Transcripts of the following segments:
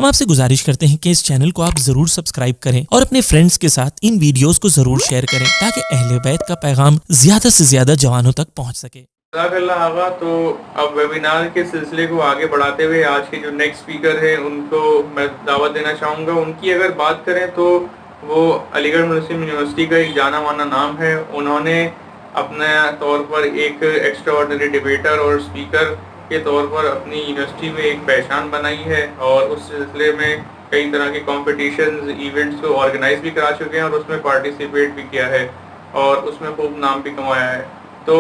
हम आपसे गुजारिश करते हैं कि इस चैनल को आप जरूर सब्सक्राइब करें और अपने फ्रेंड्स के साथ इन वीडियोस को जरूर शेयर करें ताकि अहले बैत का पैगाम ज्यादा से ज्यादा जवानों तक पहुंच सके। आगा तो अब वेबिनार के सिलसिले को आगे बढ़ाते हुए आज के जो नेक्स्ट स्पीकर हैं उनको मैं दावत देना चाहूँगा। उनकी अगर बात करें तो वो अलीगढ़ मुस्लिम यूनिवर्सिटी का एक जाना माना नाम है। उन्होंने अपने तौर पर एक एक्स्ट्रा ऑर्डिनरी डिबेटर और स्पीकर के तौर पर अपनी यूनिवर्सिटी में एक पहचान बनाई है और उस सिलसिले में कई तरह के कॉम्पिटिशन्स इवेंट्स को ऑर्गेनाइज भी करा चुके हैं और उसमें पार्टिसिपेट भी किया है और उसमें खूब नाम भी कमाया है। तो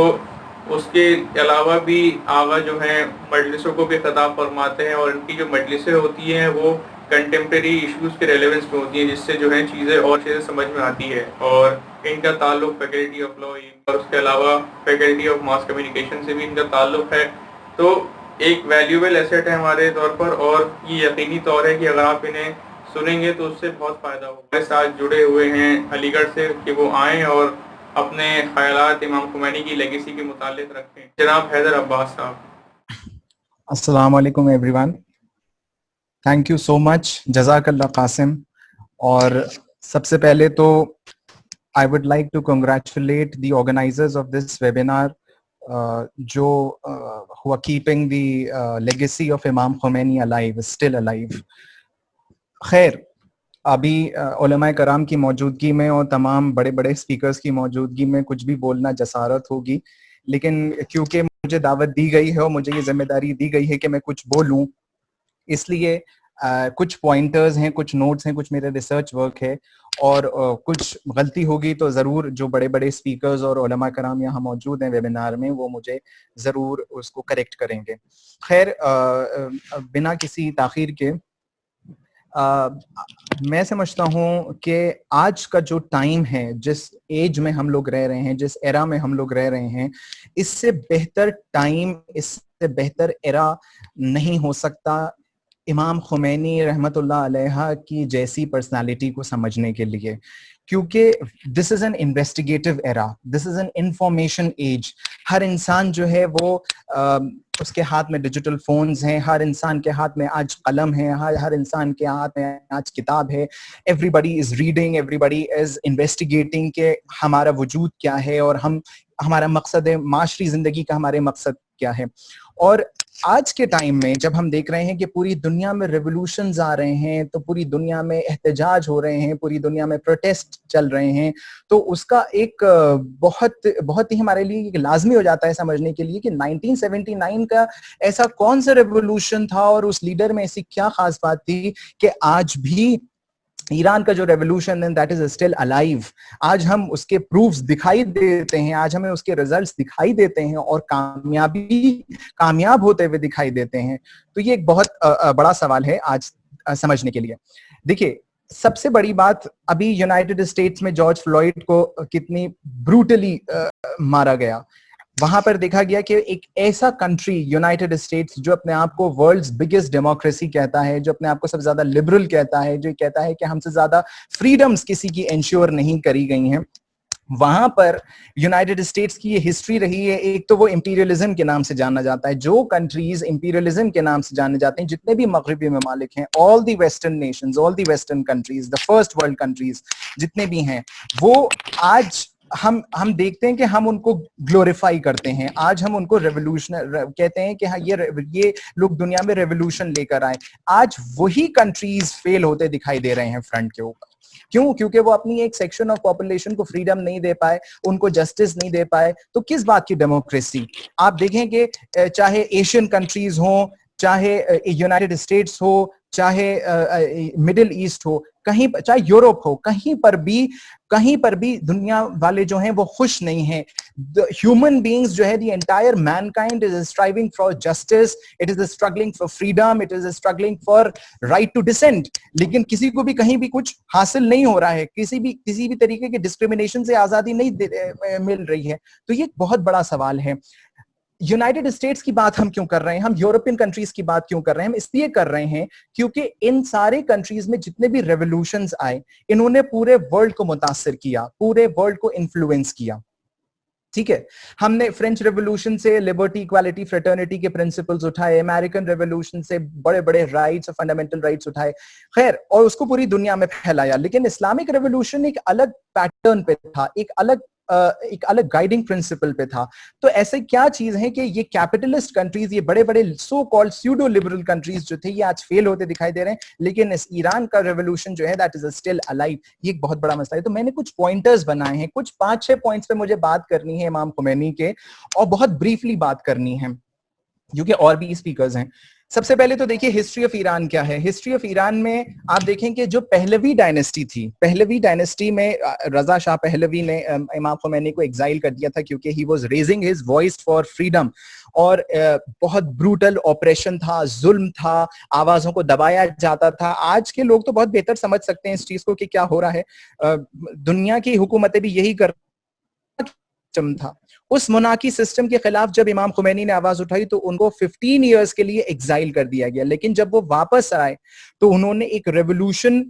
उसके अलावा भी आगा जो है मजलिसों को भी खिताब फरमाते हैं और इनकी जो मजलिसें होती हैं वो कंटेम्प्रेरी इश्यूज़ के रेलेवेंस में होती हैं, जिससे जो है चीज़ें और चीज़ें समझ में आती है। और इनका ताल्लुक फैकल्टी ऑफ लॉ और उसके अलावा फैकल्टी ऑफ मास कम्युनिकेशन से भी इनका ताल्लुक है। तो एक वैल्यूएबल एसेट है हमारे तौर पर और ये यकीनी तौर है कि अगर आप इन्हें सुनेंगे तो उससे बहुत फ़ायदा होगा। हमारे साथ जुड़े हुए हैं अलीगढ़ से कि वो आएँ और अपने ख्यालात इमाम खुमैनी की लेगेसी के मुतालिक रखें। जनाब हैदर अब्बास साहब। अस्सलाम वालेकुम everyone, thank you so much, जज़ाकल्लाह कासिम। और सबसे पहले तो I would like to congratulate the organisers of this webinar जो who are keeping the legacy of Imam Khomeini alive, still alive। खैर, अभी उलमाए कराम की मौजूदगी में और तमाम बड़े बड़े स्पीकर्स की मौजूदगी में कुछ भी बोलना जसारत होगी, लेकिन क्योंकि मुझे दावत दी गई है और मुझे ये जिम्मेदारी दी गई है कि मैं कुछ बोलूं, इसलिए कुछ पॉइंटर्स हैं, कुछ नोट्स हैं, कुछ मेरे रिसर्च वर्क है और कुछ गलती होगी तो ज़रूर जो बड़े बड़े स्पीकर्स और उलमा कराम यहाँ मौजूद हैं वेबिनार में वो मुझे ज़रूर उसको करेक्ट करेंगे। खैर, बिना किसी ताख़ीर के मैं समझता हूँ कि आज का जो टाइम है, जिस एज में हम लोग रह रहे हैं, जिस एरा में हम लोग रह रहे हैं, इससे बेहतर टाइम, इससे बेहतर एरा नहीं हो सकता इमाम खुमैनी रहमतुल्लाह अलैहा की जैसी पर्सनालिटी को समझने के लिए, क्योंकि this is an investigative era, this is an information age. हर इंसान जो है वो उसके हाथ में डिजिटल फोन्स हैं, हर इंसान के हाथ में आज कलम है, हर इंसान के हाथ में आज किताब है। Everybody is reading, everybody is investigating कि हमारा वजूद क्या है और हमारा मकसद है, माशरी जिंदगी का हमारे मकसद क्या है। और आज के टाइम में जब हम देख रहे हैं कि पूरी दुनिया में रेवोल्यूशंस आ रहे हैं, तो पूरी दुनिया में एहतजाज हो रहे हैं, पूरी दुनिया में प्रोटेस्ट चल रहे हैं, तो उसका एक बहुत ही हमारे लिए लाजमी हो जाता है समझने के लिए कि 1979 का ऐसा कौन सा रेवोल्यूशन था और उस लीडर में ऐसी क्या खास बात थी कि आज भी ईरान का जो रेवोल्यूशन है दैट इज स्टिल अलाइव। आज हम उसके प्रूफ्स दिखाई देते हैं, आज हमें उसके रिजल्ट्स दिखाई देते हैं और कामयाब होते हुए दिखाई देते हैं। तो ये एक बहुत बड़ा सवाल है आज समझने के लिए। देखिए, सबसे बड़ी बात, अभी यूनाइटेड स्टेट्स में जॉर्ज फ्लॉयड को कितनी ब्रूटली मारा गया। वहां पर देखा गया कि एक ऐसा कंट्री यूनाइटेड स्टेट्स जो अपने आप को वर्ल्ड्स बिगेस्ट डेमोक्रेसी कहता है, जो अपने आप को सबसे ज्यादा लिबरल कहता है, जो कहता है कि हमसे ज्यादा फ्रीडम्स किसी की इंश्योर नहीं करी गई हैं, वहां पर यूनाइटेड स्टेट्स की ये हिस्ट्री रही है। एक तो वो इंपीरियलिज्म के नाम से जाना जाता है, जो कंट्रीज इंपीरियलिज्म के नाम से जाने जाते हैं, जितने भी मगरबी ममालिक हैं, all the western Nations, all the western countries, the first world countries जितने भी हैं, वो आज हम देखते हैं कि हम उनको ग्लोरीफाई करते हैं। आज हम उनको रेवोल्यूशनर कहते हैं कि हाँ, ये लोग दुनिया में रेवोल्यूशन लेकर आए। आज वही कंट्रीज फेल होते दिखाई दे रहे हैं फ्रंट के ऊपर। क्यों? क्योंकि वो अपनी एक सेक्शन ऑफ पॉपुलेशन को फ्रीडम नहीं दे पाए, उनको जस्टिस नहीं दे पाए। तो किस बात की डेमोक्रेसी? आप देखें कि चाहे एशियन कंट्रीज हो, चाहे यूनाइटेड स्टेट्स हो, चाहे मिडिल ईस्ट हो, कहीं, चाहे यूरोप हो, कहीं पर भी दुनिया वाले जो हैं वो खुश नहीं हैं। ह्यूमन बीइंग्स जो है, the entire mankind is striving for justice, it is struggling for freedom, it is struggling for right to dissent. लेकिन किसी को भी कहीं भी कुछ हासिल नहीं हो रहा है, किसी भी तरीके के डिस्क्रिमिनेशन से आजादी नहीं मिल रही है। तो ये एक बहुत बड़ा सवाल है। यूनाइटेड स्टेट्स की बात हम क्यों कर रहे हैं, हम यूरोपियन कंट्रीज की बात क्यों कर रहे हैं? हम इसलिए कर रहे हैं क्योंकि इन सारे कंट्रीज में जितने भी रेवोल्यूशंस आए, इन्होंने पूरे वर्ल्ड को मुतासिर किया, पूरे वर्ल्ड को इन्फ्लुएंस किया। ठीक है, हमने फ्रेंच रेवोल्यूशन से लिबर्टी, इक्वालिटी, फ्रेटर्निटी के प्रिंसिपल्स उठाए, अमेरिकन रेवोल्यूशन से बड़े बड़े राइट्स और फंडामेंटल राइट्स उठाए, खैर, और उसको पूरी दुनिया में फैलाया। लेकिन इस्लामिक रेवोल्यूशन एक अलग पैटर्न पे था, एक अलग गाइडिंग प्रिंसिपल पे था। तो ऐसे क्या चीज है कि ये कैपिटलिस्ट कंट्रीज, ये बड़े बड़े so called pseudo liberal countries जो थे, ये आज फेल होते दिखाई दे रहे हैं। लेकिन इस ईरान का रेवोल्यूशन जो है दैट इज स्टिल अलाइव, ये एक बहुत बड़ा मसला है। तो मैंने कुछ पॉइंटर्स बनाए हैं, कुछ 5-6 पॉइंट्स पे मुझे बात करनी है इमाम खुमैनी के, और बहुत ब्रीफली बात करनी है क्योंकि और भी स्पीकर्स हैं। सबसे पहले तो देखिए हिस्ट्री ऑफ ईरान क्या है। हिस्ट्री ऑफ ईरान में आप देखेंगे जो पहलवी डायनेस्टी थी, पहलवी डायनेस्टी में रजा शाह पहलवी ने इमाम खुमैनी को एग्जाइल कर दिया था क्योंकि he was raising his voice for freedom, और बहुत ब्रूटल ऑपरेशन था, जुल्म था, आवाजों को दबाया जाता था। आज के लोग तो बहुत बेहतर समझ सकते हैं इस चीज को कि क्या हो रहा है। दुनिया की हुकूमतें भी यही कर था। उस मोनार्की सिस्टम के खिलाफ जब इमाम खुमैनी ने आवाज उठाई तो उनको 15 इयर्स के लिए एग्जाइल कर दिया गया। लेकिन जब वो वापस आए तो उन्होंने एक रेवोल्यूशन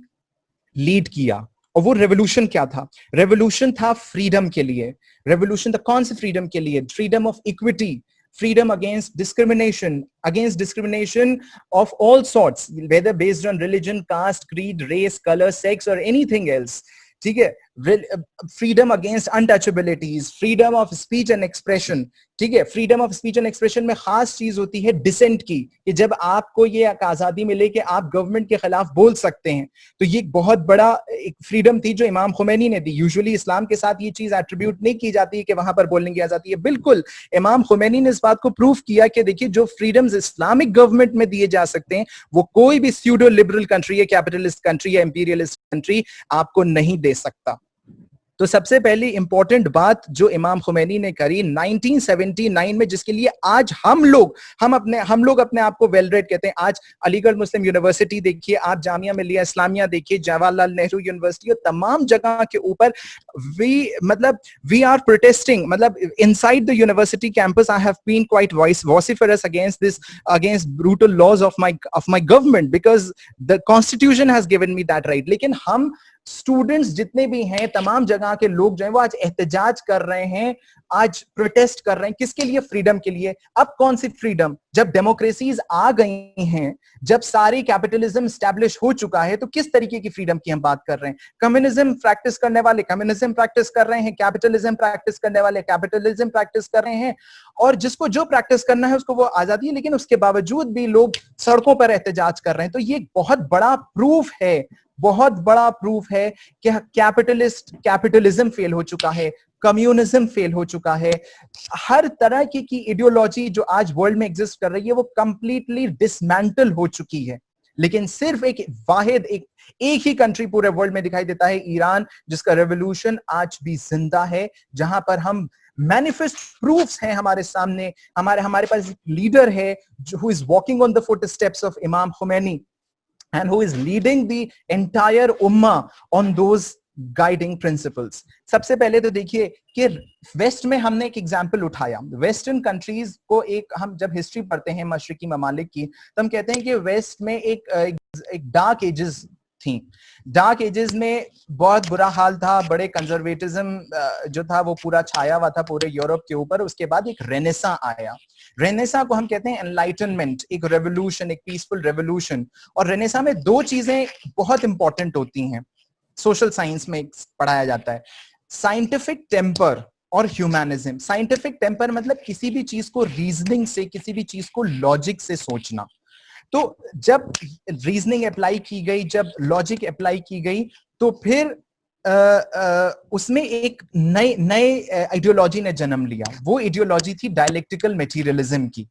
लीड किया, और वो रेवोल्यूशन क्या था? रेवोल्यूशन था फ्रीडम के लिए। रेवोल्यूशन था कौन से फ्रीडम के लिए? Freedom of equity, freedom against discrimination of all sorts, whether based on religion, caste, creed, race, color, sex or anything else. ठीक है, freedom against untouchabilities, freedom of speech and expression. ठीक है, freedom of speech and expression में खास चीज होती है decent की, कि जब आपको ये आजादी मिले कि आप गवर्नमेंट के खिलाफ बोल सकते हैं, तो ये बहुत बड़ा एक फ्रीडम थी जो इमाम खुमैनी ने दी। यूजुअली इस्लाम के साथ ये चीज एट्रीब्यूट नहीं की जाती है कि वहां पर बोलने की आजादी है। बिल्कुल इमाम खुमैनी ने इस बात को प्रूव किया कि देखिए जो फ्रीडम्स इस्लामिक गवर्नमेंट में दिए जा सकते हैं वो कोई भी स्यूडो लिबरल कंट्री या कैपिटलिस्ट कंट्री या इंपीरियलिस्ट कंट्री आपको नहीं दे सकता। तो सबसे पहली इंपॉर्टेंट बात जो इमाम खुमैनी ने करी 1979 में, जिसके लिए आज हम लोग अपने आप को वेल रेड कहते हैं। आज अलीगढ़ मुस्लिम यूनिवर्सिटी देखिए, आप जामिया मिलिया इस्लामिया देखिए, जवाहरलाल नेहरू यूनिवर्सिटी और तमाम जगह के ऊपर वी आर प्रोटेस्टिंग, मतलब inside the university campus I have been quite vociferous against brutal laws of my government because the constitution has given me that right. लेकिन हम स्टूडेंट्स जितने भी हैं, तमाम जगह के लोग जो हैं वो आज एहतजाज कर रहे हैं, आज प्रोटेस्ट कर रहे हैं। किसके लिए? फ्रीडम के लिए। अब कौन सी फ्रीडम? जब डेमोक्रेसीज आ गई हैं, जब सारी कैपिटलिज्म स्टैब्लिश हो चुका है, तो किस तरीके की फ्रीडम की हम बात कर रहे हैं? कम्युनिज्म प्रैक्टिस करने वाले कम्युनिज्म प्रैक्टिस कर रहे हैं, कैपिटलिज्म प्रैक्टिस करने वाले कैपिटलिज्म प्रैक्टिस कर रहे हैं, और जिसको जो प्रैक्टिस करना है उसको वो आजादी है। लेकिन उसके बावजूद भी लोग सड़कों पर एहतजाज कर रहे हैं। तो ये बहुत बड़ा प्रूफ है कि कैपिटलिज्म फेल हो चुका है, कम्युनिज्म फेल हो चुका है। हर तरह की आइडियोलॉजी जो आज वर्ल्ड में एग्जिस्ट कर रही है वो कंप्लीटली डिसमेंटल हो चुकी है। लेकिन सिर्फ एक ही कंट्री पूरे वर्ल्ड में दिखाई देता है, ईरान, जिसका रेवोल्यूशन आज भी जिंदा है, जहां पर हम मैनिफेस्ट प्रूफ्स हैं हमारे सामने। हमारे पास एक लीडर है who is walking on the footsteps of इमाम Khomeini and who is leading the entire ummah on those guiding principles. सबसे पहले तो देखिए कि वेस्ट में हमने एक एग्जाम्पल उठाया। वेस्टर्न कंट्रीज को हम जब हिस्ट्री पढ़ते हैं मशरिकी ममालिक की, तो हम कहते हैं कि वेस्ट में एक डार्क एजेस थी। डार्क एजेस में बहुत बुरा हाल था, बड़े कंजर्वेटिज्म जो था वो पूरा छाया हुआ था पूरे यूरोप के ऊपर। उसके बाद एक रेनेसा आया। रेनेसा को हम कहते हैं एनलाइटनमेंट, एक रेवोल्यूशन, एक पीसफुल रेवोल्यूशन। और रेनेसा में दो चीजें बहुत इंपॉर्टेंट होती हैं, सोशल साइंस में पढ़ाया जाता है, साइंटिफिक टेम्पर और ह्यूमैनिज्म। साइंटिफिक टेम्पर मतलब किसी भी चीज को रीजनिंग से, किसी भी चीज को लॉजिक से सोचना। तो जब रीजनिंग अप्लाई की गई, जब लॉजिक अप्लाई की गई, तो फिर उसमें एक नए आइडियोलॉजी ने जन्म लिया। वो आइडियोलॉजी थी डायलेक्टिकल मटेरियलिज्म की,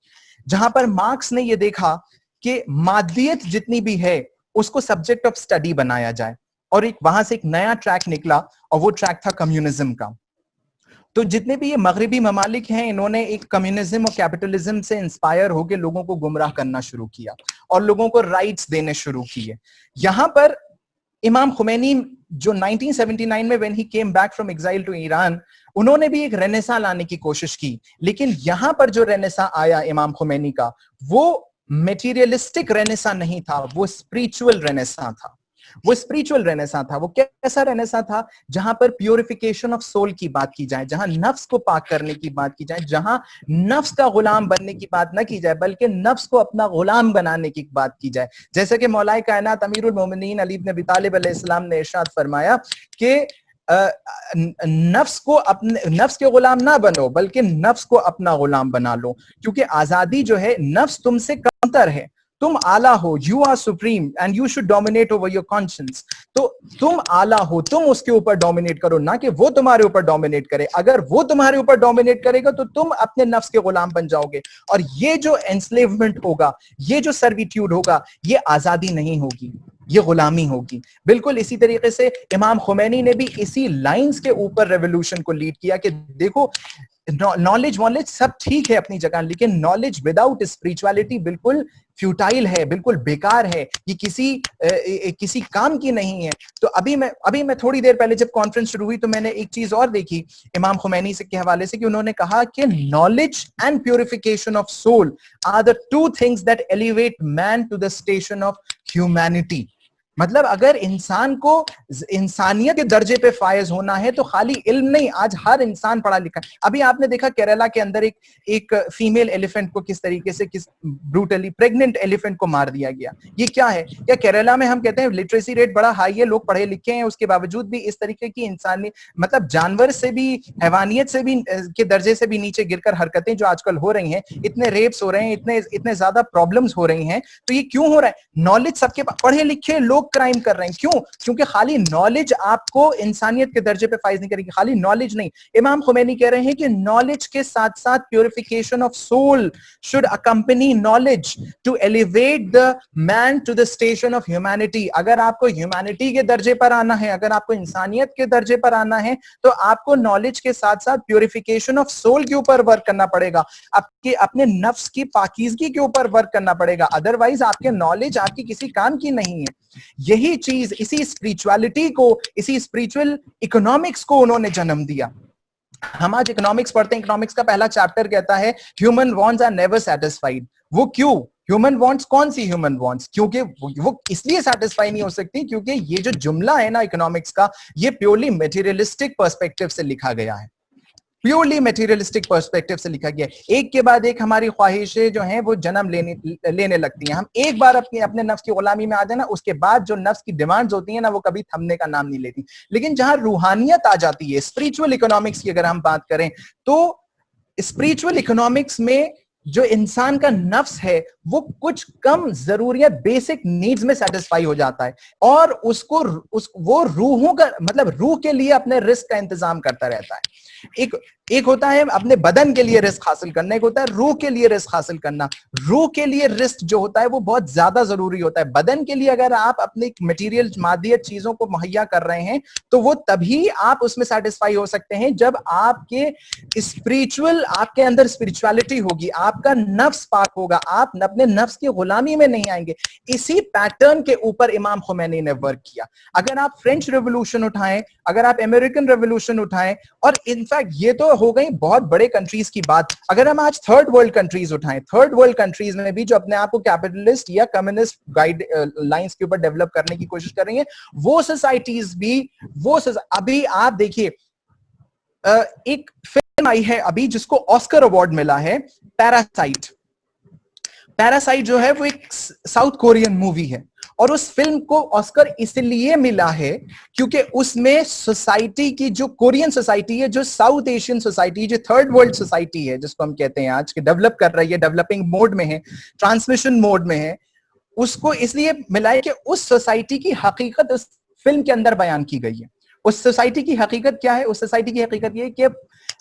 जहां पर मार्क्स ने ये देखा कि मादियत जितनी भी है उसको सब्जेक्ट ऑफ स्टडी बनाया जाए, और वहां से एक नया ट्रैक निकला, और वो ट्रैक था कम्युनिज्म का। तो जितने भी ये मगरिबी ममालिक हैं, इन्होंने एक कम्युनिज्म और कैपिटलिज्म से इंस्पायर होकर लोगों को गुमराह करना शुरू किया और लोगों को राइट्स देने शुरू किए। यहां पर इमाम खुमैनी जो 1979 में when he came back from exile to Iran, उन्होंने भी एक रेनेसा लाने की कोशिश की। लेकिन यहां पर जो रेनेसा आया इमाम खुमैनी का, वो मेटीरियलिस्टिक रेनेसा नहीं था, वो स्पिरिचुअल रेनेसा था। वो स्पिरिचुअल रेनेसां था। वो कैसा रेनेसां था? जहां पर प्यूरिफिकेशन ऑफ सोल की बात की जाए, जहां नफ्स को पाक करने की बात की जाए, जहां नफ्स का गुलाम बनने की बात ना की जाए बल्कि नफ्स को अपना गुलाम बनाने की बात की जाए। जैसे कि मौलाए कायनात अमीरुल मोमिनीन अली इब्न अबी तालिब अलैहिस्सलाम ने इरशाद फरमाया कि नफ्स को अपने नफ्स के गुलाम ना बनो बल्कि नफ्स को अपना गुलाम बना लो, क्योंकि आजादी जो है, नफ्स तुमसे कमतर है, तुम आला हो, you are supreme and you should dominate over your conscience. तो तुम आला हो, तुम उसके ऊपर डोमिनेट करो, ना कि वो तुम्हारे ऊपर डोमिनेट करे। अगर वो तुम्हारे ऊपर डोमिनेट करेगा तो तुम अपने नफ्स के गुलाम बन जाओगे, और ये जो एंस्लेवमेंट होगा, ये जो सर्विट्यूड होगा, ये आजादी नहीं होगी, ये गुलामी होगी। बिल्कुल इसी तरीके से इमाम खुमैनी ने भी इसी लाइंस के ऊपर रेवोल्यूशन को लीड किया कि देखो, नॉलेज वॉलेज सब ठीक है अपनी जगह, लेकिन नॉलेज विदाउट स्पिरिचुअलिटी बिल्कुल फ्यूटाइल है, बिल्कुल बेकार है, ये किसी काम की नहीं है। तो अभी मैं थोड़ी देर पहले जब कॉन्फ्रेंस शुरू हुई तो मैंने एक चीज और देखी इमाम खुमैनी से के हवाले से, कि उन्होंने कहा कि knowledge and purification of soul are the two things that elevate man to the station of humanity. मतलब अगर इंसान को इंसानियत के दर्जे पे फायज होना है तो खाली इल्म नहीं, आज हर इंसान पढ़ा लिखा है। अभी आपने देखा केरला के अंदर एक फीमेल एलिफेंट को किस तरीके से, किस ब्रूटली प्रेग्नेंट एलिफेंट को मार दिया गया। ये क्या है? या केरला में हम कहते हैं लिटरेसी रेट बड़ा हाई है, लोग पढ़े लिखे हैं, उसके बावजूद भी इस तरीके की इंसानी, मतलब जानवर से भी, हैवानियत से भी के दर्जे से भी नीचे गिरकर हरकतें जो आजकल हो रही हैं, इतने रेप्स हो रहे हैं, इतने ज्यादा प्रॉब्लम्स हो रही हैं। तो ये क्यों हो रहा है? नॉलेज सबके पढ़े लिखे लोग क्राइम कर रहे हैं। क्यों? क्योंकि खाली नॉलेज आपको इंसानियत के दर्जे पे फाइज नहीं करेगी, खाली नॉलेज नहीं। इमाम खुमैनी कह रहे हैं कि नॉलेज के साथ साथ purification of soul should accompany knowledge to elevate the man to the station of humanity. अगर आपको ह्यूमैनिटी के दर्जे पर आना है, अगर आपको इंसानियत के दर्जे पर आना है, तो आपको नॉलेज के साथ साथ प्यूरिफिकेशन ऑफ सोल के ऊपर वर्क करना पड़ेगा, आपके अपने नफ्स की पाकीज़गी के ऊपर वर्क करना पड़ेगा। अदरवाइज आपके नॉलेज आपकी किसी काम की नहीं है। यही चीज, इसी स्पिरिचुअलिटी को, इसी स्पिरिचुअल इकोनॉमिक्स को उन्होंने जन्म दिया। हम आज इकोनॉमिक्स पढ़ते हैं, इकोनॉमिक्स का पहला चैप्टर कहता है human wants are never satisfied. वो क्यों? ह्यूमन वांट्स, कौन सी ह्यूमन वांट्स? क्योंकि वो इसलिए सेटिस्फाई नहीं हो सकती क्योंकि ये जो जुमला है ना इकोनॉमिक्स का, ये प्योरली मटेरियलिस्टिक पर्सपेक्टिव से लिखा गया है, प्योरली मटेरियलिस्टिक पर्सपेक्टिव से लिखा गया है। एक के बाद एक हमारी ख्वाहिशें जो हैं वो जन्म लेने लगती हैं। हम एक बार अपने नफ्स की गुलामी में आ जाए ना, उसके बाद जो नफ्स की डिमांड्स होती हैं ना, वो कभी थमने का नाम नहीं लेती। लेकिन जहां रूहानियत आ जाती है, स्पिरिचुअल इकोनॉमिक्स की अगर हम बात करें, तो स्पिरिचुअल इकोनॉमिक्स में जो इंसान का नफ्स है वो कुछ कम जरूरियत, बेसिक नीड्स में सेटिस्फाई हो जाता है, और वो रूहों का, मतलब रूह के लिए अपने रिस्क का इंतजाम करता रहता है। एक होता है अपने बदन के लिए रिस्क हासिल करना, एक होता है रूह के लिए रिस्क हासिल करना। रूह के लिए रिस्क जो होता है वो बहुत ज्यादा जरूरी होता है। बदन के लिए अगर आप अपनी मटेरियल मादियत चीजों को मुहैया कर रहे हैं तो वो तभी आप उसमें सेटिस्फाई हो सकते हैं जब आपके अंदर स्पिरिचुअलिटी होगी, आपका नफ्स पाक होगा, आप अपने नफ्स की गुलामी में नहीं आएंगे। इसी पैटर्न के ऊपर इमाम खुमैनी ने वर्क किया। अगर आप फ्रेंच रेवोल्यूशन उठाएं, अगर आप अमेरिकन रेवोल्यूशन उठाएं, और इनफैक्ट ये तो हो गई बहुत बड़े कंट्रीज की बात, अगर हम आज थर्ड वर्ल्ड कंट्रीज उठाएं, थर्ड वर्ल्ड कंट्रीज में भी जो अपने आप को कैपिटलिस्ट या कम्युनिस्ट गाइड लाइंस के ऊपर डेवलप करने की कोशिश कर रही हैं, वो सोसाइटीज भी अभी आप देखिए, एक फिल्म आई है अभी जिसको ऑस्कर अवार्ड मिला है, पैरासाइट। पैरासाइट जो है वो एक साउथ कोरियन मूवी है, और उस फिल्म को ऑस्कर इसलिए मिला है क्योंकि उसमें सोसाइटी की, जो कोरियन सोसाइटी है, जो साउथ एशियन सोसाइटी, जो थर्ड वर्ल्ड सोसाइटी है जिसको हम कहते हैं आज के डेवलप कर रही है, डेवलपिंग मोड में है, ट्रांसमिशन मोड में है, उसको इसलिए मिला है कि उस सोसाइटी की हकीकत उस फिल्म के अंदर बयान की गई है। उस सोसाइटी की हकीकत क्या है? उस सोसाइटी की हकीकत ये है कि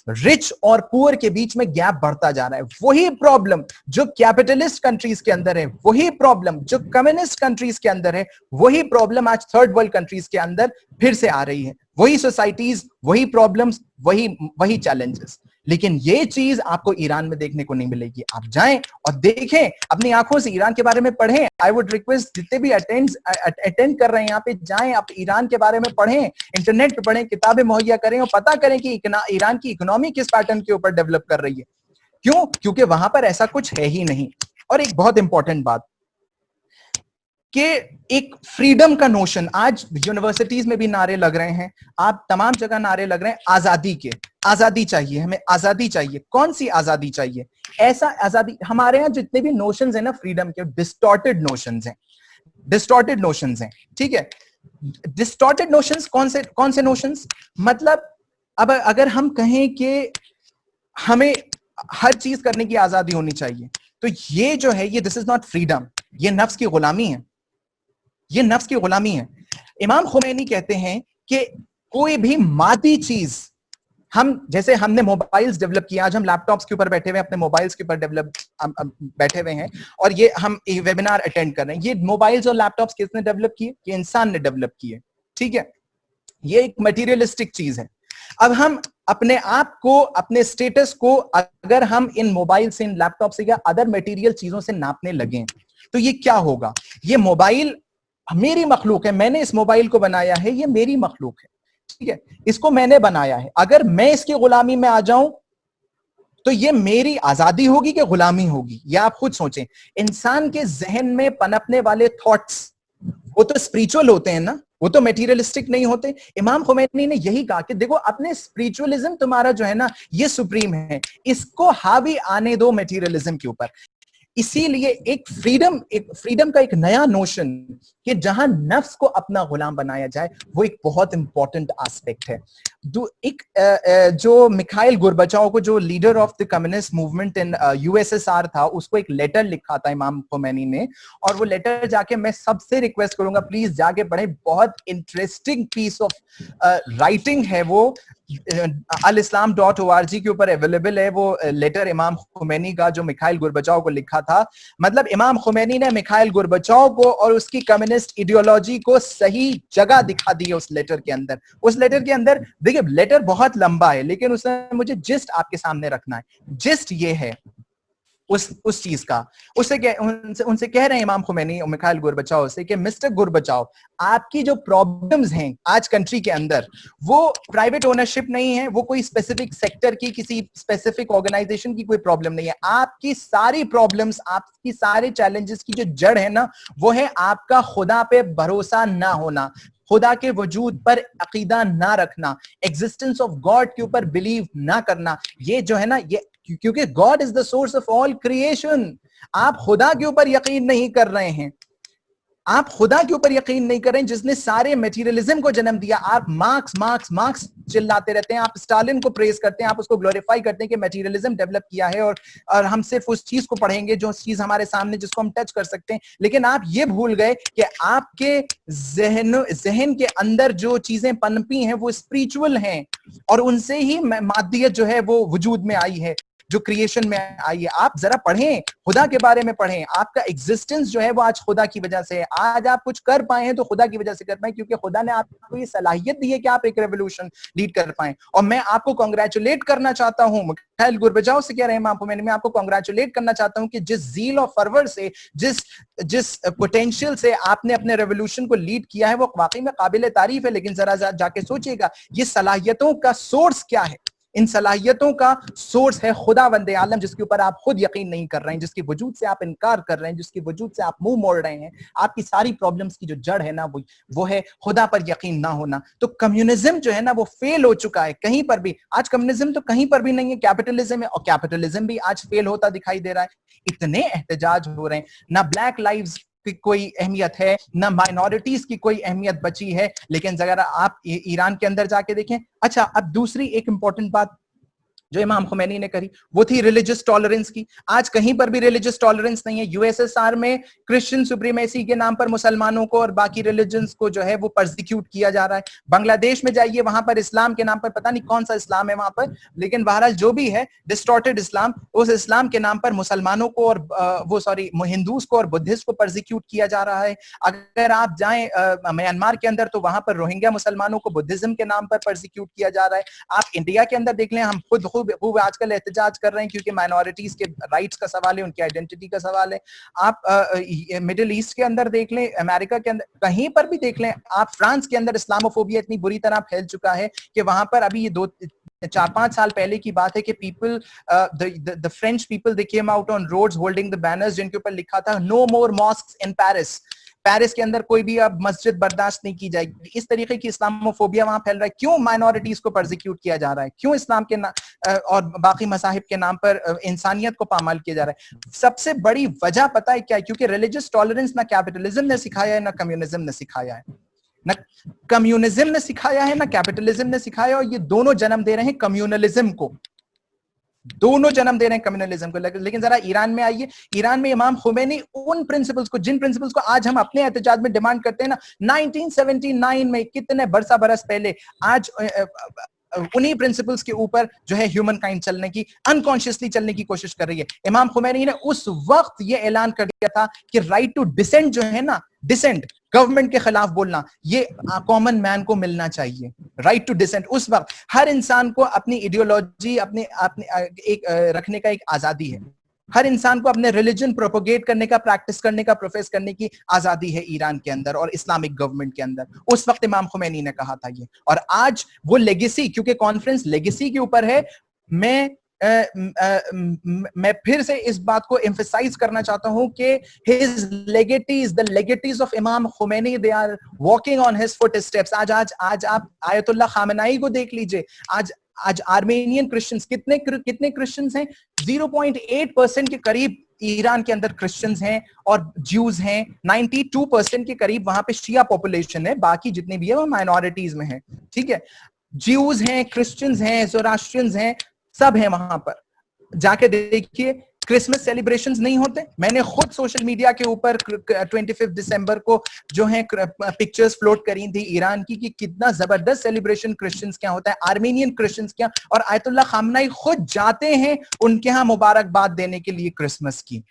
रिच और पुअर के बीच में गैप बढ़ता जा रहा है। वही प्रॉब्लम जो कैपिटलिस्ट कंट्रीज के अंदर है, वही प्रॉब्लम जो कम्युनिस्ट कंट्रीज के अंदर है, वही प्रॉब्लम आज थर्ड वर्ल्ड कंट्रीज के अंदर फिर से आ रही है। वही सोसाइटीज, वही प्रॉब्लम्स, वही चैलेंजेस। लेकिन ये चीज आपको ईरान में देखने को नहीं मिलेगी। आप जाएं और देखें, अपनी आंखों से ईरान के बारे में पढ़ें। आई वुड रिक्वेस्ट जितने भी अटेंड कर रहे हैं यहाँ पे, जाएं, आप ईरान के बारे में पढ़ें, इंटरनेट पे पढ़ें, किताबें मुहैया करें और पता करें कि ईरान की इकोनॉमी किस पैटर्न के ऊपर डेवलप कर रही है। क्यों? क्योंकि वहां पर ऐसा कुछ है ही नहीं। और एक बहुत इंपॉर्टेंट बात, कि एक फ्रीडम का नोशन, आज यूनिवर्सिटीज में भी नारे लग रहे हैं, आप तमाम जगह नारे लग रहे हैं आजादी के, आजादी चाहिए, हमें आजादी चाहिए। कौन सी आजादी चाहिए? ऐसा आजादी, हमारे यहाँ जितने भी नोशंस हैं ना फ्रीडम के, डिस्टॉर्टेड नोशंस हैं, डिस्टॉर्टेड नोशंस हैं, ठीक है। डिस्टॉर्टेड नोशंस कौन से नोशंस? मतलब अब अगर हम कहें कि हमें हर चीज करने की आजादी होनी चाहिए, तो ये जो है, ये दिस इज नॉट फ्रीडम, ये नफ्स की गुलामी है, ये नफ्स की गुलामी है। इमाम खुमैनी कहते हैं कि कोई भी मादी चीज, हम जैसे हमने मोबाइल्स डेवलप किया, आज हम लैपटॉप्स के ऊपर बैठे हुए हैं, अपने मोबाइल्स के ऊपर बैठे हुए हैं, और ये हम वेबिनार अटेंड कर रहे हैं। ये मोबाइल्स और लैपटॉप्स किसने डेवलप किए? ये इंसान ने डेवलप किए, ठीक है। ये एक मटेरियलिस्टिक चीज है। अब हम अपने आप को, अपने स्टेटस को अगर हम इन मोबाइल से, इन लैपटॉप से या अदर मटेरियल चीजों से नापने लगे, तो ये क्या होगा? ये मोबाइल मेरी मखलूक है, मैंने इस मोबाइल को बनाया है, ये मेरी मखलूक है, ठीक है, इसको मैंने बनाया है। अगर मैं इसकी गुलामी में आ जाऊं, तो ये मेरी आजादी होगी कि गुलामी होगी? ये आप खुद सोचें। इंसान के जहन में पनपने वाले थॉट्स, वो तो स्पिरिचुअल होते हैं ना, वो तो मटेरियलिस्टिक नहीं होते। इमाम खुमैनी ने यही कहा कि देखो, अपने स्पिरिचुअलिज्म तुम्हारा जो है ना, ये सुप्रीम है, इसको हावी आने दो मटेरियलिज्म के ऊपर। इसीलिए एक फ्रीडम का एक नया नोशन कि जहां नफ्स को अपना गुलाम बनाया जाए, वो एक बहुत इंपॉर्टेंट एस्पेक्ट है। जो मिखाइल गोर्बाचोव को, जो leader of the communist movement in USSR था, उसको एक लेटर लिखा था इमाम खुमैनी ने, और वो लेटर जाके, मैं सबसे रिक्वेस्ट करूंगा प्लीज जाके पढ़ें, बहुत इंटरेस्टिंग पीस ऑफ राइटिंग है वो। alislam.org के ऊपर अवेलेबल है वो लेटर इमाम खुमैनी का, जो मिखाइल गोर्बाचोव को लिखा था। मतलब इमाम खुमैनी ने मिखाइल गोर्बाचोव को और उसकी कम्युनिस्ट आइडियोलॉजी को सही जगह दिखा दी है उस लेटर के अंदर। उस लेटर के अंदर देखिए, लेटर बहुत लंबा है, लेकिन उसने मुझे जिस्ट आपके सामने रखना है। जिस्ट ये है उस चीज का, उनसे कह रहे हैं इमाम खुमैनी और मिखाइल गोर्बाचोव से कि मिस्टर गोर्बाचोव, आपकी जो प्रॉब्लम्स हैं आज कंट्री के अंदर, वो प्राइवेट ओनरशिप नहीं है, वो कोई स्पेसिफिक सेक्टर की, किसी स्पेसिफिक ऑर्गेनाइजेशन की कोई प्रॉब्लम नहीं है। आपकी सारी प्रॉब्लम्स, आपकी सारे चैलेंजेस की जो जड़ है ना, वो है आपका खुदा पे भरोसा ना होना, खुदा के वजूद पर अकीदा ना रखना, एग्जिस्टेंस ऑफ गॉड के ऊपर बिलीव ना करना। ये जो है ना, ये क्योंकि God is the source of all creation. आप खुदा के ऊपर यकीन नहीं कर रहे हैं, आप खुदा के ऊपर यकीन नहीं कर रहे हैं जिसने सारे मटेरियलिज्म को जन्म दिया। आप मार्क्स चिल्लाते रहते हैं, आप स्टालिन को प्रेज करते हैं, आप उसको ग्लोरीफाई करते हैं कि मटेरियलिज्म डेवलप किया है, और हम सिर्फ उस चीज को पढ़ेंगे जो चीज हमारे सामने, जिसको हम टच कर सकते हैं। लेकिन आप ये भूल गए कि आपके जहन के अंदर जो चीजें पनपी हैं वो स्पिरिचुअल हैं, और उनसे ही मादियत जो है वो वजूद में आई है, जो क्रिएशन में आई है। आप जरा पढ़ें, खुदा के बारे में पढ़ें। आपका एग्जिस्टेंस जो है वो आज खुदा की वजह से है। आज आप कुछ कर पाए हैं तो खुदा की वजह से कर पाए, क्योंकि खुदा ने आपको ये सलाहियत दी है कि आप एक रेवोल्यूशन लीड कर पाए। और मैं आपको कांग्रेचुलेट करना चाहता हूं, मिखाइल गोर्बाचोव से कह रहे हैं इमाम खुमैनी, मैं आपको कांग्रेचुलेट करना चाहता हूं कि जिस जील और फरवर से, जिस पोटेंशियल से आपने अपने रेवोल्यूशन को लीड किया है, वो वाकई में काबिल तारीफ है। लेकिन जरा जाके सोचिएगा, ये सलाहियतों का सोर्स क्या है? इन सलाहियतों का सोर्स है खुदा वंदे आलम, जिसके ऊपर आप खुद यकीन नहीं कर रहे हैं, जिसके वजूद से आप इनकार कर रहे हैं, जिसके वजूद से आप मुंह मोड़ रहे हैं। आपकी सारी प्रॉब्लम्स की जो जड़ है ना, वो है खुदा पर यकीन ना होना। तो कम्युनिज्म जो है ना, वो फेल हो चुका है कहीं पर भी। आज कम्युनिज्म तो कहीं पर भी नहीं है, कैपिटलिज्म है, और कैपिटलिज्म भी आज फेल होता दिखाई दे रहा है। इतने एहतजाज हो रहे हैं, ना ब्लैक लाइव्स की कोई अहमियत है, ना माइनॉरिटीज की कोई अहमियत बची है। लेकिन अगर आप ईरान के अंदर जाके देखें। अच्छा, अब दूसरी एक इंपॉर्टेंट बात जो इमाम खुमैनी ने करी, वो थी रिलीजियस टॉलरेंस की। आज कहीं पर भी रिलीजियस टॉलरेंस नहीं है। यूएसएसआर में क्रिश्चियन सुप्रीमेसी के नाम पर मुसलमानों को और बाकी रिलीजन्स को जो है वो परसिक्यूट किया जा रहा है। बांग्लादेश में जाइए, वहां पर इस्लाम के नाम पर, पता नहीं कौन सा इस्लाम है वहां पर, लेकिन बहरहाल जो भी है डिस्टॉर्टेड इस्लाम, उस इस्लाम के नाम पर मुसलमानों को और हिंदूज को और बुद्धिस्ट को परसिक्यूट किया जा रहा है। अगर आप जाएं म्यांमार के अंदर, तो वहां पर रोहिंग्या मुसलमानों को बुद्धिज्म के नाम पर परसिक्यूट किया जा रहा है। आप इंडिया के अंदर देख लें, हम खुद खूब आजकल एहतजाज कर रहे हैं, क्योंकि माइनॉरिटीज के राइट्स का सवाल है, उनकी आइडेंटिटी का सवाल है। आप मिडिल ईस्ट के अंदर देख लें, अमेरिका के अंदर, कहीं पर भी देख लें आप, फ्रांस के अंदर इस्लामोफोबिया इतनी बुरी तरह फैल चुका है कि वहां पर अभी ये 4-5 साल पहले की बात है कि people, the French people, they came out on roads holding the banners, जिनके ऊपर लिखा था no more mosques in Paris. Paris के अंदर कोई भी अब मस्जिद बर्दाश्त नहीं की जाएगी। इस तरीके की इस्लामोफोबिया वहां फैल रहा है। क्यों माइनॉरिटीज को परसिक्यूट किया जा रहा है? क्यों इस्लाम के और बाकी मसाहिब के नाम पर इंसानियत को पामाल किया जा रहा है? सबसे बड़ी वजह पता है क्या है? क्योंकि रिलीजियस टॉलरेंस ना कैपिटलिज्म ने सिखाया है, ना कम्युनिज्म ने सिखाया है। ना कम्युनिज्म ने सिखाया है, ना कैपिटलिज्म ने सिखाया, और ये दोनों जन्म दे रहे हैं कम्युनलिज्म को। दोनों जन्म दे रहे हैं कम्युनलिज्म को। लेकिन जरा ईरान में आइए, ईरान में इमाम खुमैनी उन प्रिंसिपल्स को, जिन प्रिंसिपल्स को आज हम अपने एहतजाज में डिमांड करते हैं ना, 1979 में, कितने बरस पहले, आज उन्हीं प्रिंसिपल्स के ऊपर जो है ह्यूमन काइंड चलने की, अनकॉन्शियसली चलने की कोशिश कर रही है। इमाम खुमैनी ने उस वक्त ये ऐलान कर दिया था कि राइट टू डिसेंट जो है ना, डिसेंट, गवर्नमेंट के खिलाफ बोलना, ये कॉमन मैन को मिलना चाहिए। Right to dissent. उस वक्त हर इंसान को अपनी आइडियोलॉजी अपने एक रखने का एक आजादी है। हर इंसान को अपने रिलीजन प्रोपोगेट करने का, प्रैक्टिस करने का, प्रोफेस करने की आजादी है ईरान के अंदर और इस्लामिक गवर्नमेंट के अंदर। उस वक्त इमाम खुमैनी ने कहा था ये, और आज वो लेगेसी, क्योंकि कॉन्फ्रेंस लेगेसी के ऊपर है, मैं फिर से इस बात को एम्फसाइज करना चाहता हूं कि his legatees, the legatees of इमाम Khomeini, they are walking on his footsteps। आज आप आयतुल्लाह खामेनी को देख लीजिए। आज आर्मेनियन क्रिश्चियंस, कितने क्रिश्चियंस हैं? 0.8% के करीब ईरान के अंदर क्रिश्चियंस हैं, और ज्यूज हैं 92% के करीब। वहां पे शिया पॉपुलेशन है, बाकी जितने भी है वो माइनॉरिटीज में है। ठीक है, ज्यूज हैं, क्रिश्चियंस हैं, ज़ोरास्ट्रियंस हैं, सब है वहां पर। जाके देखिए, क्रिसमस सेलिब्रेशंस नहीं होते। मैंने खुद सोशल मीडिया के ऊपर 25 दिसंबर को जो है पिक्चर्स फ्लोट करी थी ईरान की, कि कितना जबरदस्त सेलिब्रेशन क्रिश्चियंस क्या होता है, आर्मेनियन क्रिश्चियंस क्या, और आयतुल्लाह खामनाई खुद जाते हैं उनके यहाँ मुबारकबाद देने के लिए क्रिसमस की।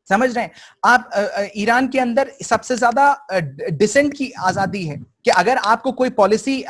समझ रहे हैं आप? ईरान के अंदर सबसे ज्यादा डिसेंट की आजादी है, कि अगर आपको कोई पॉलिसी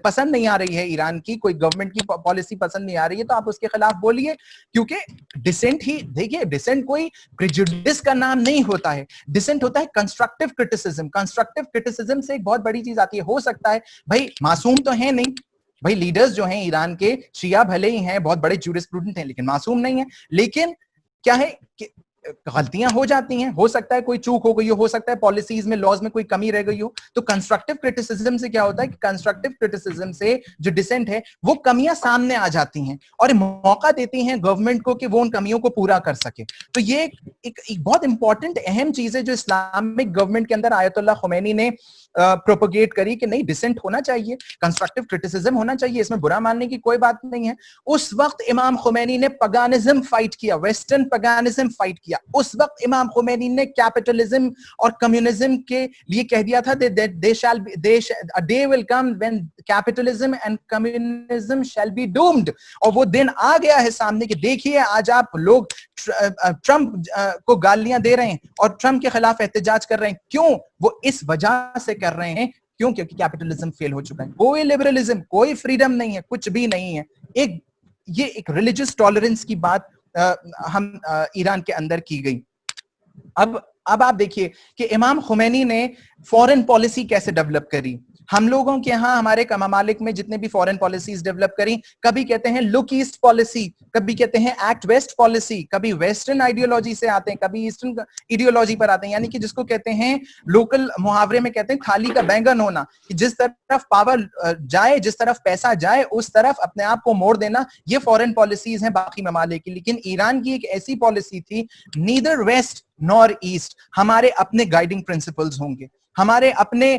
पसंद नहीं आ रही है, ईरान की कोई गवर्नमेंट की पॉलिसी पसंद नहीं आ रही है, तो आप उसके खिलाफ बोलिए, क्योंकि डिसेंट ही, देखिए, डिसेंट कोई प्रेजुडिस का नाम नहीं होता है। डिसेंट होता है कंस्ट्रक्टिव क्रिटिसिज्म। कंस्ट्रक्टिव क्रिटिसिज्म से एक बहुत बड़ी चीज आती है। हो सकता है भाई मासूम तो है नहीं, भाई लीडर्स जो हैं ईरान के, शिया भले ही हैं, बहुत बड़े जूरिस्प्रूडेंट हैं, लेकिन मासूम नहीं है। लेकिन क्या है कि गलतियां हो जाती हैं, हो सकता है कोई चूक हो गई हो सकता है पॉलिसीज में, लॉज में कोई कमी रह गई हो। तो कंस्ट्रक्टिव क्रिटिसिज्म से क्या होता है कि कंस्ट्रक्टिव क्रिटिसिज्म से जो डिसेंट है, वो कमियां सामने आ जाती हैं और मौका देती हैं गवर्नमेंट को कि वो उन कमियों को पूरा कर सके। तो ये एक बहुत इंपॉर्टेंट अहम चीज है जो इस्लामिक गवर्नमेंट के अंदर आयतुल्लाह खुमैनी ने प्रोपोगेट करी, कि नहीं, डिसेंट होना चाहिए, कंस्ट्रक्टिव क्रिटिसिज्म होना चाहिए, इसमें बुरा मानने की कोई बात नहीं है। उस वक्त इमाम खुमैनी ने पगानिज्म फाइट किया, वेस्टर्न पगानिज्म फाइट किया। उस वक्त इमाम खुमैनी ने कैपिटलिज्म और कम्युनिज्म के लिए कह दिया था, a day will come when capitalism and communism shall be doomed। और वो दिन आ गया है सामने, कि देखिए आज आप लोग ट्रंप को गालियां दे रहे हैं और ट्रंप के खिलाफ एहतजाज कर रहे हैं। क्यों? वो इस वजह से कर रहे हैं, क्यों? क्योंकि कैपिटलिज्म फेल हो चुका है। कोई लिबरलिज्म, कोई फ्रीडम नहीं है, कुछ भी नहीं है। ये एक रिलीजियस टॉलरेंस की बात हम ईरान के अंदर की गई। अब आप देखिए कि इमाम खुमैनी ने फॉरेन पॉलिसी कैसे डेवलप करी। हम लोगों के यहाँ, हमारे ममालिक में जितने भी फॉरेन पॉलिसीज डेवलप करी, कभी कहते हैं लुक ईस्ट पॉलिसी, कभी कहते हैं एक्ट वेस्ट पॉलिसी, कभी वेस्टर्न आइडियोलॉजी से आते हैं, कभी ईस्टर्न आइडियोलॉजी पर आते हैं। यानी कि जिसको कहते हैं, लोकल मुहावरे में कहते हैं थाली का बैंगन होना, कि जिस तरफ पावर जाए, जिस तरफ पैसा जाए, उस तरफ अपने आप को मोड़ देना। ये फॉरेन पॉलिसीज हैं बाकी ममालिक की। लेकिन ईरान की एक ऐसी पॉलिसी थी, नीदर वेस्ट नॉर ईस्ट। हमारे अपने गाइडिंग प्रिंसिपल्स होंगे, हमारे अपने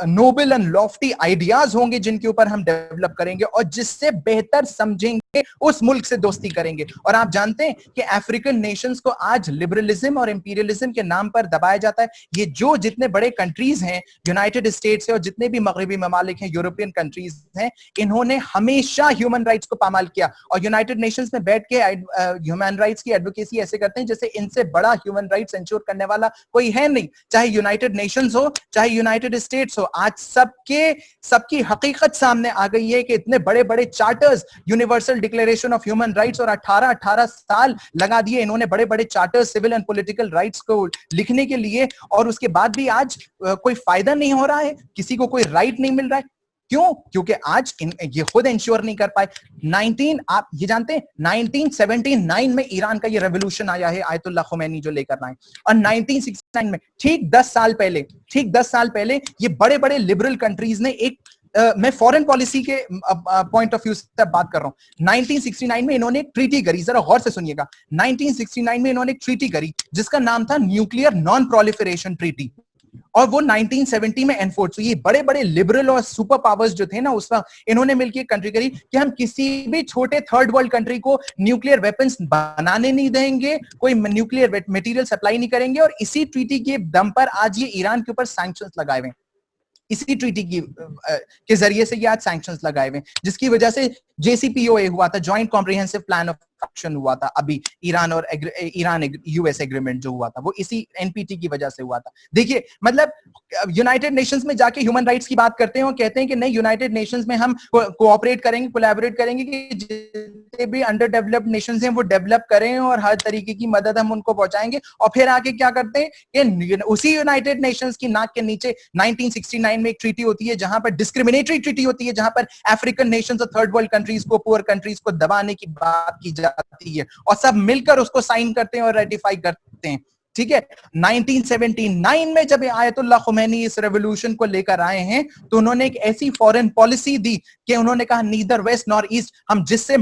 नोबल एंड लॉफ्टी आइडियाज होंगे, जिनके ऊपर हम डेवलप करेंगे और जिससे बेहतर समझेंगे उस मुल्क से दोस्ती करेंगे। और आप जानते हैं कि अफ्रीकन नेशंस को आज लिबरलिज्म और इंपीरियलिज्म के नाम पर दबाया जाता है। ये जो जितने बड़े कंट्रीज हैं, यूनाइटेड स्टेट्स है और जितने भी मगरबी ममालिक हैं, यूरोपियन कंट्रीज हैं, इन्होंने हमेशा ह्यूमन राइट्स को पामाल किया और यूनाइटेड नेशंस में बैठ के ह्यूमन राइट्स की एडवोकेसी ऐसे करते हैं जैसे इनसे बड़ा ह्यूमन राइट्स इंश्योर करने वाला कोई है नहीं। चाहे यूनाइटेड नेशंस हो, चाहे यूनाइटेड स्टेट्स हो, आज सबकी हकीकत सामने आ गई है कि इतने बड़े बड़े charters, universal declaration of human rights, और 18 साल लगा दिए इन्होंने बड़े बड़े charters civil and political rights को लिखने के लिए, और उसके बाद भी आज कोई फायदा नहीं हो रहा है, किसी को कोई राइट नहीं मिल रहा है। क्यों? क्योंकि आज ये खुद इंश्योर नहीं कर पाए। आप ये जानते हैं 1979 में ईरान का ये रेवोल्यूशन आया है, आयतुल्लाह खुमैनी जो लेकर आए, और 1969 में ठीक 10 साल पहले ये बड़े बड़े लिबरल कंट्रीज ने एक मैं फॉरेन पॉलिसी के पॉइंट ऑफ व्यू से बात कर रहा हूं। 1969 में इन्होंने एक ट्रीटी करी, जरा गौर से सुनिएगा। 1969 में इन्होंने एक ट्रीटी करी जिसका नाम था न्यूक्लियर नॉन प्रोलिफरेशन ट्रीटी, और वो 1970 में एनफोर्स हुई। ये बड़े बड़े लिबरल और सुपर पावर्स जो थे ना उस वक्त, इन्होंने मिलकर एक कंट्री करी कि हम किसी भी छोटे थर्ड वर्ल्ड कंट्री को न्यूक्लियर वेपन्स बनाने नहीं देंगे, कोई न्यूक्लियर मटेरियल सप्लाई नहीं करेंगे, और इसी ट्रीटी के दम पर आज ये ईरान के ऊपर सैंक्शंस लगाए हुए हैं। इसी ट्रीटी के जरिए से ये आज सैंक्शंस लगाए हुए, जिसकी वजह से JCPOA हुआ था, joint comprehensive plan of action हुआ था, अभी ईरान US एग्रीमेंट जो हुआ था वो इसी NPT की वजह से हुआ था। देखिए मतलब यूनाइटेड नेशंस में जाके ह्यूमन राइट्स की बात करते हैं और कहते हैं कि नहीं, यूनाइटेड नेशंस में हम कोऑपरेट करेंगे, कोलैबोरेट करेंगे कि जितने भी अंडर डेवलप्ड नेशंस हैं वो डेवलप करें और हर तरीके की मदद हम उनको पहुंचाएंगे, और फिर आके क्या करते हैं कि उसी यूनाइटेड नेशंस की नाक के नीचे 1969 में एक ट्रीटी होती है जहां पर डिस्क्रिमिनेटरी ट्रीटी होती है, जहां पर अफ्रीकन नेशंस और थर्ड वर्ल्ड कंट्रीज को, पुअर कंट्रीज को दबाने की बात की जाती है, और सब मिलकर उसको साइन करते हैं और रेटिफाई करते हैं। ठीक है, 1979 में जब आयतुल्लाह खुमैनी इस रेवोल्यूशन को लेकर आए हैं तो उन्होंने एक ऐसी फॉरेन पॉलिसी दी कि उन्होंने कहा नीदर वेस्ट नॉर ईस्ट, हम जिससे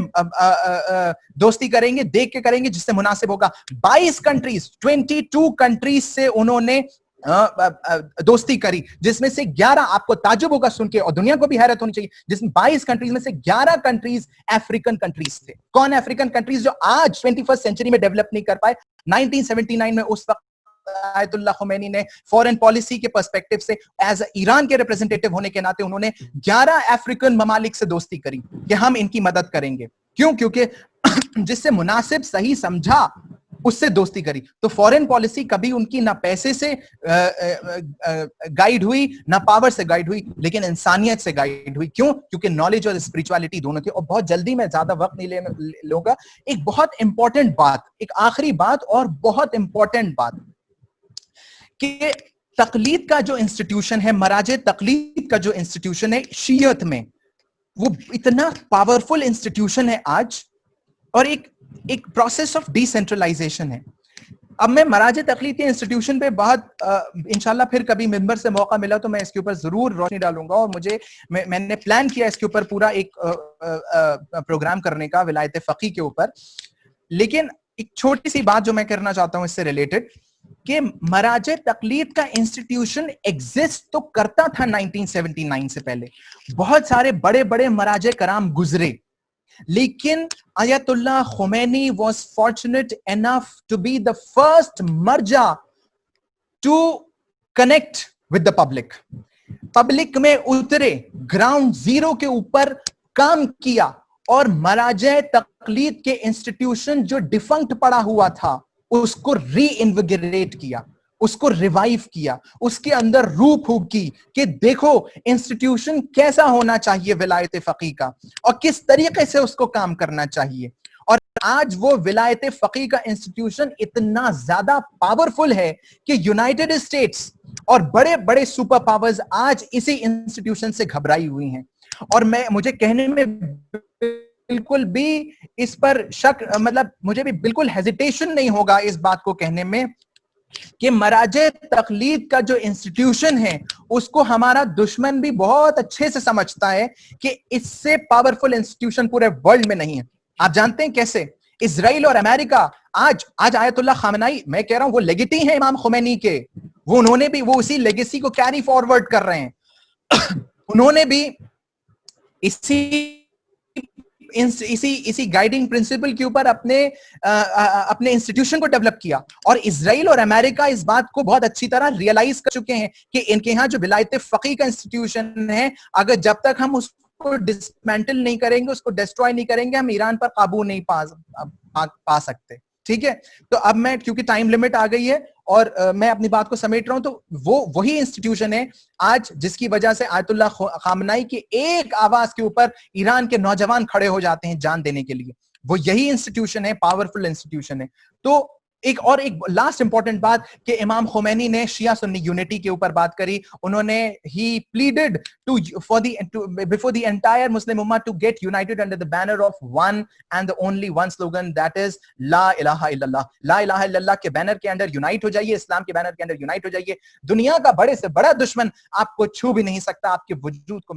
दोस्ती करेंगे देख के करेंगे जिससे मुनासिब होगा। 22 कंट्रीज से उन्होंने दोस्ती करी, जिसमें से 11, आपको ताज्जुब होगा सुन के और दुनिया को भी हैरत होनी चाहिए, जिसमें 22 कंट्रीज में से 11 कंट्रीज अफ्रीकन कंट्रीज थे। कौन अफ्रीकन कंट्रीज जो आज 21st सेंचुरी में डेवलप नहीं कर पाए? 1979 में उस वक्त आयतुल्लाह खुमैनी ने फॉरेन पॉलिसी के पर्सपेक्टिव से एज ईरान के रिप्रेजेंटेटिव होने के नाते उन्होंने 11 अफ्रीकन ममालिक से दोस्ती करी कि हम इनकी मदद करेंगे। क्यों? क्योंकि जिससे मुनासिब सही समझा उससे दोस्ती करी। तो फॉरेन पॉलिसी कभी उनकी ना पैसे से गाइड हुई, ना पावर से गाइड हुई, लेकिन इंसानियत से गाइड हुई। क्यों? क्योंकि नॉलेज और स्पिरिचुअलिटी दोनों थी। और बहुत जल्दी, मैं ज्यादा वक्त नहीं लूंगा, एक बहुत इंपॉर्टेंट बात, एक आखिरी बात और बहुत इंपॉर्टेंट बात, कि तकलीद का जो इंस्टीट्यूशन है, मराजे तकलीद का जो इंस्टीट्यूशन है शियत में, वो इतना पावरफुल इंस्टीट्यूशन है आज, और एक प्रोसेस ऑफ डिसेंट्रलाइजेशन है। अब मैं मराजे तकलीद के इंस्टीट्यूशन पे बहुत इंशाल्लाह फिर कभी मिंबर से मौका मिला तो मैं इसके ऊपर जरूर रोशनी डालूंगा, और मैंने प्लान किया इसके ऊपर पूरा एक प्रोग्राम करने का विलायत फकी के ऊपर। लेकिन एक छोटी सी बात जो मैं करना चाहता हूं इससे रिलेटेड, कि मराजे तकलीद का इंस्टीट्यूशन एग्जिस्ट तो करता था 1979 से पहले, बहुत सारे बड़े बड़े मराजे कराम गुजरे, लेकिन Ayatollah Khomeini was fortunate enough to be the first marja to connect with the public. Public में उतरे, ग्राउंड जीरो के ऊपर काम किया, और मराजे तकलीद के इंस्टीट्यूशन जो डिफंक्ट पड़ा हुआ था उसको रीइन्विगरेट किया, उसको रिवाइव किया, उसके अंदर रूह फूकी कि देखो इंस्टीट्यूशन कैसा होना चाहिए विलायत फकी का, और किस तरीके से उसको काम करना चाहिए। और आज वो विलायत फकी का इंस्टीट्यूशन इतना ज्यादा पावरफुल है कि यूनाइटेड स्टेट्स और बड़े बड़े सुपर पावर्स आज इसी इंस्टीट्यूशन से घबराई हुई हैं। और मुझे कहने में बिल्कुल भी इस पर शक, मतलब मुझे भी बिल्कुल हेजिटेशन नहीं होगा इस बात को कहने में कि मराजे तकलीद का जो इंस्टीट्यूशन है उसको हमारा दुश्मन भी बहुत अच्छे से समझता है कि इससे पावरफुल इंस्टीट्यूशन पूरे वर्ल्ड में नहीं है। आप जानते हैं कैसे? इजराइल और अमेरिका आज आयतुल्लाह खामनाई, मैं कह रहा हूं वो लेगेटी है इमाम खुमैनी के, उन्होंने भी वो उसी लेगेसी को कैरी फॉरवर्ड कर रहे हैं। उन्होंने भी इसी गाइडिंग प्रिंसिपल के ऊपर अपने इंस्टीट्यूशन को डेवलप किया, और इजराइल और अमेरिका इस बात को बहुत अच्छी तरह रियलाइज कर चुके हैं कि इनके यहाँ जो विलायत फकी का इंस्टीट्यूशन है, अगर जब तक हम उसको डिसमेंटल नहीं करेंगे, उसको डिस्ट्रॉय नहीं करेंगे, हम ईरान पर काबू नहीं पा सकते। ठीक है, तो अब मैं, क्योंकि टाइम लिमिट आ गई है और मैं अपनी बात को समेट रहा हूं, तो वही इंस्टीट्यूशन है आज जिसकी वजह से आयतुल्लाह खामनाई की एक आवाज के ऊपर ईरान के नौजवान खड़े हो जाते हैं जान देने के लिए। वो यही इंस्टीट्यूशन है, पावरफुल इंस्टीट्यूशन है। तो एक लास्ट इंपॉर्टेंट बात कि इमाम खुमैनी ने शिया सुन्नी यूनिटी के ऊपर बात करी। उन्होंने he pleaded to for the before the entire Muslim उम्मा to get united under the banner of one and the only one slogan, that is ला इलाहा इल्लल्लाह। ला इलाहा इल्लल्लाह के बैनर के अंडर यूनाइट हो जाइए, इस्लाम के बैनर के अंदर यूनाइट हो जाइए। दुनिया का बड़े से बड़ा दुश्मन आपको छू भी नहीं सकता, आपके वजूद को